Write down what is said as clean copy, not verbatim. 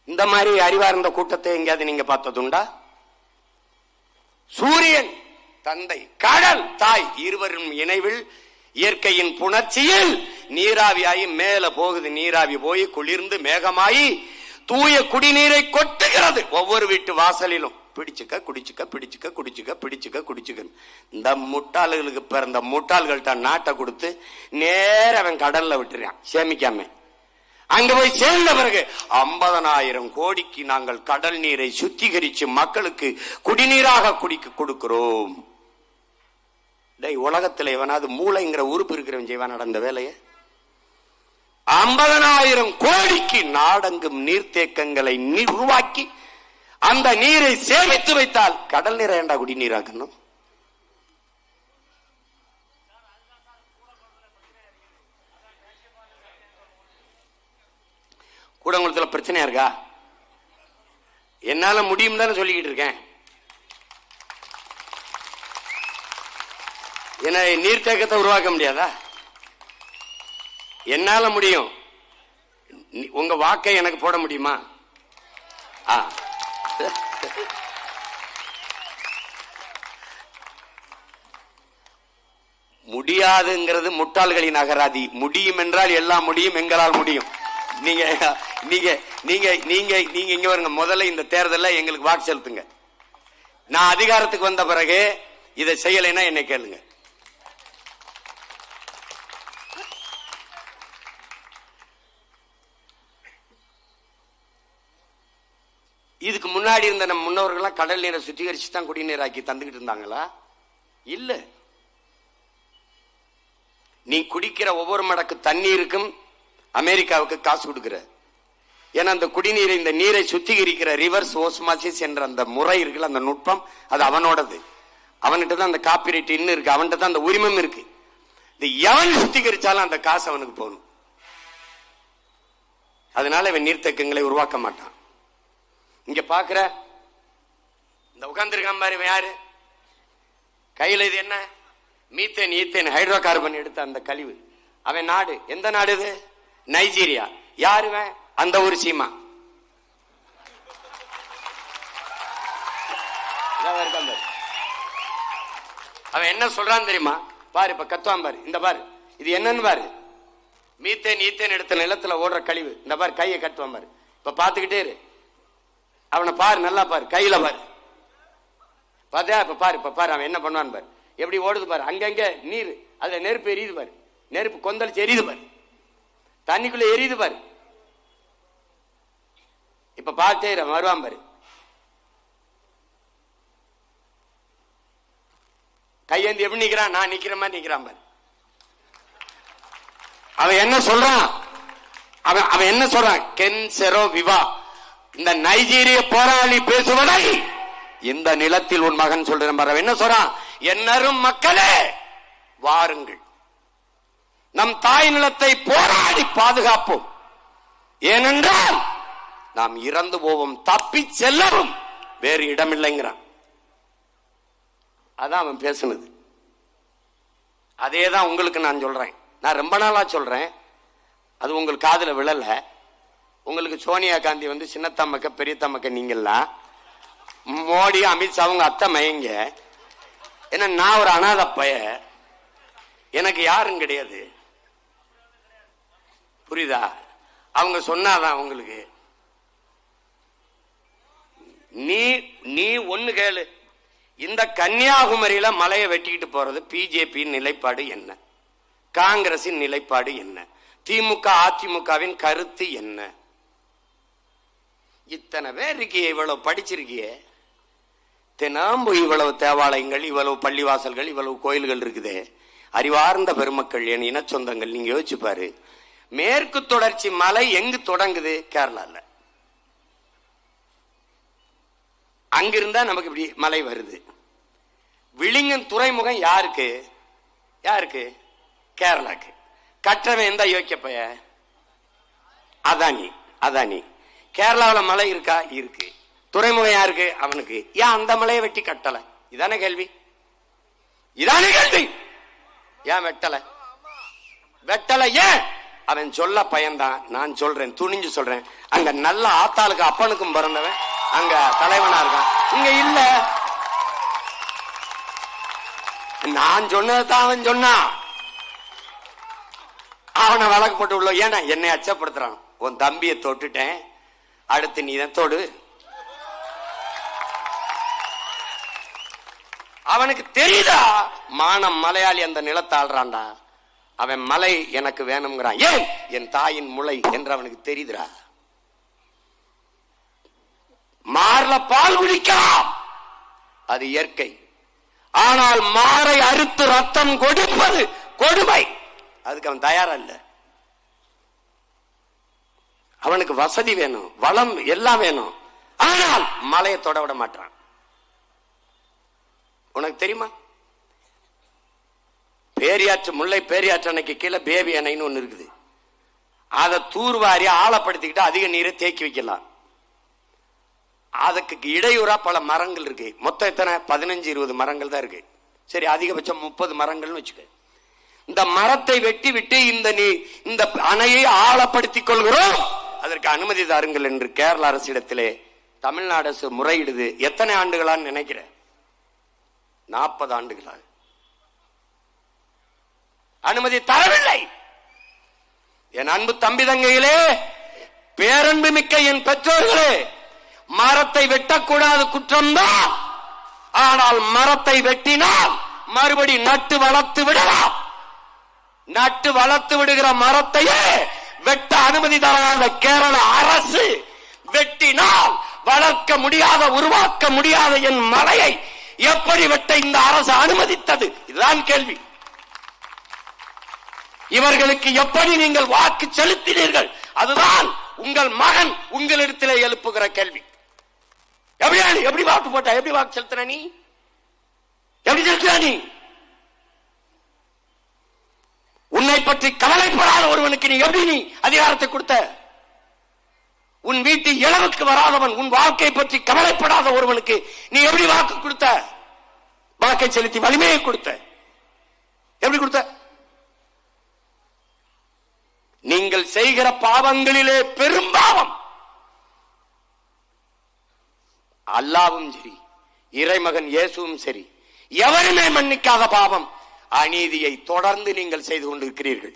இந்த மாதிரி அறிவார்ந்த கூட்டத்தை எங்கேயாவது நீங்க பார்த்ததுண்டா? சூரியன் தந்தை, கடல் தாய், இருவரும் இணைவில் இயற்கையின் புணர்ச்சியில் நீராவியாகி மேல போகுது. நீராவி போய் குளிர்ந்து மேகமாயி தூய குடிநீரை கொட்டுகிறது ஒவ்வொரு வீட்டு வாசலிலும். பிடிச்சுக்க குடிச்சுக்க, பிடிச்சுக்க குடிச்சுக்க, பிடிச்சுக்க குடிச்சுக்க. இந்த முட்டாள்களுக்கு பிறந்த முட்டாள்கள்ட்ட நாட்டை கொடுத்து நேர அவன் கடல்ல விட்டுறான் சேமிக்காம. அங்க போய் சேர்ந்த பிறகு 50,000 கோடிக்கு நாங்கள் கடல் நீரை சுத்திகரிச்சு மக்களுக்கு குடிநீராக குடிக்க கொடுக்கிறோம். உலகத்தில் எவனாவது மூளைங்கிற உறுப்பு இருக்கிறவன் செய்வான் நடந்த வேலையை? 50,000 கோடிக்கு நாடெங்கும் நீர்த்தேக்கங்களை உருவாக்கி அந்த நீரை சேமித்து வைத்தால் கடல் நீரை ஏண்டா குடிநீராக்கணும்? கூடங்குளத்துல பிரச்சனையா இருக்கா? என்னால முடியும் தானே சொல்லிக்கிட்டு இருக்கேன். என்ன நீர்த்தேக்கத்தை உருவாக்க முடியாதா? என்னால முடியும். உங்க வாக்கை எனக்கு போட முடியுமா? முடியாதுங்கிறது முட்டாள்களின் அகராதி. முடியும் என்றால் எல்லாம் முடியும், எங்களால் முடியும். நீங்க நீங்க நீங்க நீங்க நீங்க இங்க வருங்க. முதல்ல இந்த தேர்தலில் எங்களுக்கு வாக்கு செலுத்துங்க. நான் அதிகாரத்துக்கு வந்த பிறகு இதை செய்யலைன்னா என்னை கேளுங்க. இதுக்கு முன்னாடி இருந்த நம்ம முன்னோர்கள்லாம் கடல் நீரை சுத்திகரிச்சு தான் குடிநீர் ஆக்கி தந்துகிட்டு இருந்தாங்களா? இல்ல. நீ குடிக்கிற ஒவ்வொரு மடக்கு தண்ணீருக்கும் அமெரிக்காவுக்கு காசு கொடுக்கிற. ஏன்னா அந்த குடிநீரை, இந்த நீரை சுத்திகரிக்கிற ரிவர்ஸ் ஓஸ்மாசிஸ் என்ற அந்த முறை இருக்குல்ல, அந்த நுட்பம், அது அவனோடது. அவன்கிட்ட தான் அந்த காப்பிரைட் இன்னும் இருக்கு, அவன்கிட்ட தான் அந்த உரிமம் இருக்கு. இந்த எவன் சுத்திகரிச்சாலும் அந்த காசு அவனுக்கு போகணும். அதனால இவன் நீர்த்தேக்கங்களை உருவாக்க மாட்டான். இங்க பாக்குற இந்த உட்கார்ந்துருக்கான் பாரு, யாரு கையில இது என்ன? மீத்தேன், ஈத்தேன், ஹைட்ரோ கார்பன் எடுத்த அந்த கழிவு. அவன் நாடு எந்த நாடு? இது நைஜீரியா. யாருவன்? அந்த ஒரு சீமா. அவன் என்ன சொல்றான் தெரியுமா? பாரு, இப்ப கத்துவான் பாரு, இந்த பாரு, இது என்னன்னு பாரு. மீத்தேன், ஈத்தேன் எடுத்த நிலத்துல ஓடுற கழிவு. இந்த பாரு, கையை கட்டுவான் பாரு. இப்ப பாத்துக்கிட்டே இரு, அவனை பாரு, நல்லா பாரு, கையில பாரு. பாத்தியா? இப்ப பாரு, இப்ப பாரு அவன் என்ன பண்ணுவான் பாரு. எப்படி ஓடுது பாரு. அங்கங்க நீர், அதுல நெருப்பு எரியுது பாரு. நெருப்பு கொந்தளிச்சு எரியுது பாரு. தண்ணிக்குள்ள எரியுது பாரு. இப்ப பார்த்தே வருவான் பாரு. கையேந்தி எப்படி நிக்கிறான்? நான் நிக்கிற மாதிரி நிக்கிறான் பாரு. அவன் என்ன சொல்றான்? அவன் என்ன சொல்றான்? கென்செரோ விவா, இந்த நைஜீரிய போராளி பேசுவதை இந்த நிலத்தில் உன் மகன் சொல்றேன் பாரு. என்ன சொல்றான்? என்னரும் மக்களே வாருங்கள், நம் தாய் நிலத்தை போராடி பாதுகாப்போம். ஏனென்றால் நாம் இறந்து போவோம், தப்பி செல்லவும் வேறு இடமில்லைங்கிறான். அதான் அவன் பேசுனது. அதேதான் உங்களுக்கு நான் சொல்றேன். நான் ரொம்ப நாளா சொல்றேன், அது உங்களுக்கு காதுல விழல. உங்களுக்கு சோனியா காந்தி வந்து சின்னத்தம்மக்க பெரியத்தம்மக்க, நீங்கெல்லாம் மோடி அமித்ஷா அவங்க அத்தை மயங்க. ஏன்னா நான் ஒரு அனாதை பைய, எனக்கு யாரும் கிடையாது. புரியுதா? அவங்க சொன்னாதான் உங்களுக்கு. நீ ஒண்ணு கேளு, இந்த கன்னியாகுமரியில மலையை வெட்டிக்கிட்டு போறது பிஜேபி நிலைப்பாடு என்ன? காங்கிரசின் நிலைப்பாடு என்ன? திமுக அதிமுகவின் கருத்து என்ன? இத்தனை பேர் இருக்கியே, இவ்வளவு படிச்சிருக்கியே, தினம்பு இவ்வளவு தேவாலயங்கள், இவ்வளவு பள்ளிவாசல்கள், இவ்வளவு கோயில்கள் இருக்குதே, அறிவார்ந்த பெருமக்கள், என் இன சொந்தங்கள், நீங்க யோசிச்சு பாரு. மேற்கு தொடர்ச்சி மலை எங்கு தொடங்குது? கேரளால. அங்கிருந்தா நமக்கு இப்படி மலை வருது. விழிங்கன் துறைமுகம் யாருக்கு? யாருக்கு? கேரளாக்கு. கற்றவன் எந்த யோக்கிய பைய? அதானி. அதானி. கேரளாவில் மலை இருக்கா? இருக்கு. துறைமுகம் யாருக்கு? அவனுக்கு. ஏன் அந்த மலையை வெட்டி கட்டல? இதான கேள்வி. இதான கேள்வி. ஏன் வெட்டல? வெட்டல ஏன்? அவன் சொல்ல பயன்தான். நான் சொல்றேன், துணிஞ்சு சொல்றேன். அங்க நல்ல ஆத்தாளுக்கு அப்பனுக்கும் பிறந்தவன் அங்க தலைவனா இருக்கான், இங்க இல்ல. நான் சொன்னதான் அவன் சொன்னான். அவனை வழக்கு போட்டு உள்ள. ஏன்னா என்னை அச்சப்படுத்துறான். உன் தம்பியை தொட்டுட்டேன், அடுத்து நீ தான் தொடு. அவனுக்கு தெரியுதா மானம் மலையாளி அந்த நிலத்தை ஆள்றான்டா. அவன் மலை எனக்கு வேணும்ங்கிறான். ஏன்? என் தாயின் முளை என்று அவனுக்கு தெரியுதுடா. மார்ல பால் குடிக்கலாம், அது இயற்கை. ஆனால் மாரை அறுத்து ரத்தம் கொடுப்பது கொடுமை. அதுக்கு அவன் தயாரா இல்ல. அவனுக்கு வசதி வேணும், வளம் எல்லாம் வேணும். ஆனால் மலையை தொட விட மாட்டான். உனக்கு தெரியுமா? பேரியாற்று, முல்லை பேரியாற்று அணைக்கு கீழே பேபி அணைன்னு ஒண்ணு இருக்குது. அதை தூர்வாரி ஆழப்படுத்திக்கிட்டு அதிக நீரை தேக்கி வைக்கலாம். அதுக்கு இடையூறா பல மரங்கள் இருக்கு. மொத்தம் எத்தனை? 15-20 மரங்கள் தான் இருக்கு. சரி, அதிகபட்சம் 30 மரங்கள்னு வச்சுக்க. இந்த மரத்தை வெட்டி விட்டு இந்த அணையை ஆழப்படுத்திக் கொள்கிறோம், அதற்கு அனுமதி தாருங்கள் என்று கேரள அரசிடத்திலே தமிழ்நாடு அரசு முறையிடுது. எத்தனை ஆண்டுகளான்னு நினைக்கிற? 40 ஆண்டுகளாக அனுமதி தரவில்லை. என் அன்பு தம்பி தங்கைகளே, பேரன்பு மிக்க என் பெற்றோர்களே, மரத்தை வெட்டக்கூடாது, குற்றம்தான். ஆனால் மரத்தை வெட்டினால் மறுபடி நட்டு வளர்த்து விடலாம். நட்டு வளர்த்து விடுகிற மரத்தையே வெட்ட அனுமதி தராத கேரள அரசு வெட்டினால் வளர்க்க முடியாத, உருவாக்க முடியாத என் மலையை எப்படி வெட்ட இந்த அரசு அனுமதித்தது? இதுதான் கேள்வி. இவர்களுக்கு எப்படி நீங்கள் வாக்கு செலுத்தினீர்கள்? அதுதான் உங்கள் மகன் உங்களிடத்திலே எழுப்புகிற கேள்வி. எப்படி வாக்கு போட்ட? எப்படி வாக்கு செலுத்தின? நீ எப்படி செலுத்தின? நீ உன்னை பற்றி கவலைப்படாத ஒருவனுக்கு நீ எப்படி நீ அதிகாரத்தை கொடுத்த? உன் வீட்டு இளவுக்கு வராதவன், உன் வாழ்க்கை பற்றி கவலைப்படாத ஒருவனுக்கு நீ எப்படி வாக்கு கொடுத்த? வாக்கை செலுத்தி வலிமையை கொடுத்த. எப்படி கொடுத்த? நீங்கள் செய்கிற பாவங்களிலே பெரும்பாவம், அல்லாவும் சரி, இறைமகன் இயேசுவும் சரி, எவருமே மன்னிக்காத பாவம், அநீதியை தொடர்ந்து நீங்கள் செய்து கொண்டிருக்கிறீர்கள்.